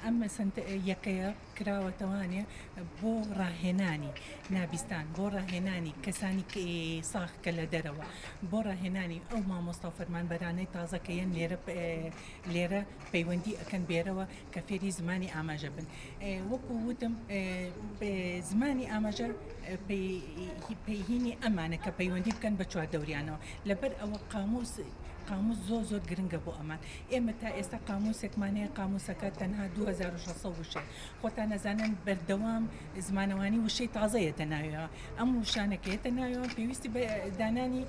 ئەمە یەکەیە کراوەتەوانێ بۆ ڕاهێنانی نابستان، بۆ ڕاهێنانی کەسانی ساخکە لە دەرەوە، بۆ ڕاهێنانی ئەو مامۆستا و فەرمانبەرانەی تازەکەیان لێرە پەیوەندی ئەەکەن بێرەوە کە فێری زمانی ئاماژە بن. وەکو وتم زمانی ئاماژە پەیهینی ئەمانە کە پەیوەندی بکەن بە چواردەوریانەوە لەبەر ئەوە قاموس زۆر گرنگە بۆ ئەمان. ئێمە تا ئێستا قاموسێکمانەیە، قاموسەکە تەنها 2600 وشێ. خۆتان نەزانن بەردەوام زمانەوانی وشەی تازەیەتە ناویەوە. ئەم وشانەکەیەتە ناویەوە پێویستی بە دانانی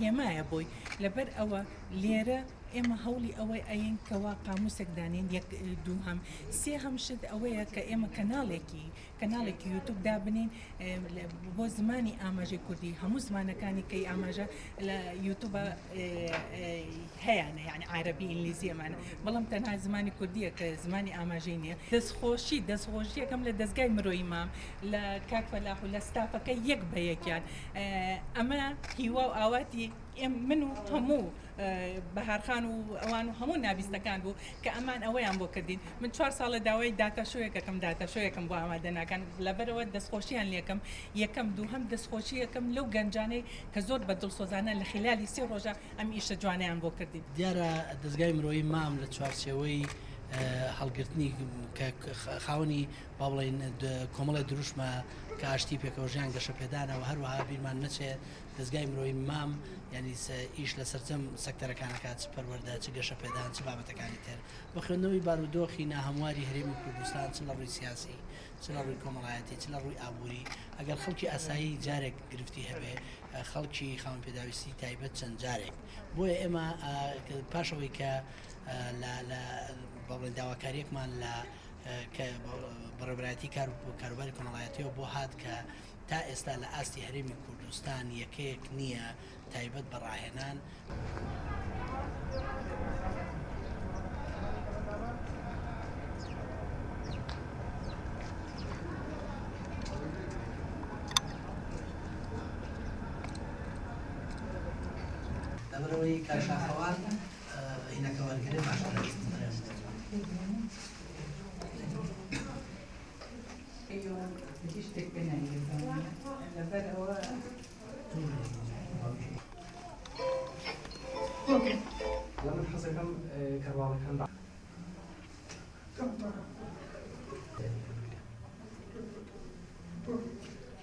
هێمایە بۆی. لەبەر ئەوە لێرە ئێمە هەوڵی ئەوەی ئەین کەوا قاموسێک دانین، یەک دووهەم سێهەم شت ئەوەیە کە ئێمە کەناڵێکی یوتوب دابنین بۆ زمانی ئاماژەی کوردی. هەموو زمانەکانی کەی ئاماژە لە یوتوبە هەیەە، یعنی عربی ئینگلیزی ئەمانە، بەڵام تەنها زمانی کوردیە کە زمانی ئاماژەی نییە. دەستخۆشیەکەم لە دەستگای مرۆیی مام لە کاک فەلاح و لە ستافەکە یەک بە یەکیان. ئەمە هیوا و ئاواتی من و هەموو بەهارخان و ئەوان و هەموو نابیستەکان بوو کە ئەمان ئەوەیان بۆ کردین. من 4 ساڵە داوای داتەشۆیەکەم بۆ ئامادە ناکەن، لەبەرەوە دەستخۆشییان لێکم یەکەم دووهەم دەستخۆشیەکەم لەو گەنجانەی کە زۆر بە دڵسۆزانە لە خلالی 3 ڕۆژە ئەم ئیشە جوانیان بۆ کردین. دیارە دەستگای مرۆیی مام لە چوارچێوەی هەڵگرتنی کە خاوەنی با بڵێن کۆمەڵی دروشمە کە ئاشتی پێکەوەژیان گەشە پێدانەوە هەروەها بیرمان نەچێت دەستگای مرۆیی مام ینی ئیش لە سەرجەم سەکتەرەکانەکە چ پەروەردە چ گەشە پێدان چ بابەتەکانی تر بە خوێندنەوەی بارودۆخی ناهەمواری هەرێمی کوردستان چ لە ڕووی سیاسی چ لە ڕووی کۆمەڵایەتی چ لە ڕووی ئابووری ئەگەر خەڵکی ئاسایی جارێک گرفتی هەبێ خەڵکی خاوەن پێداویستی تایبەت چەند جارێک بۆیە ئێمە پاشەوەی کە بەڵێن داواکاریەکمان لە بەڕێبەرایەتی کاروباری کۆمەڵایەتیەوە بۆ هات کە تا ئێستا لە ئاستی هەرێمی کوردستان یەکەیەک نییە تایبەت بە ڕاهێنان. لەبەرەوەی کاشاخەوان هینەکە وەرگێ باشتر شتێک بێنایە لەبەر ئەوە من حەزەکەم کەرواڵەکان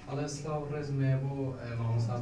الله سلااو ڕێزمێ بۆ مامۆستا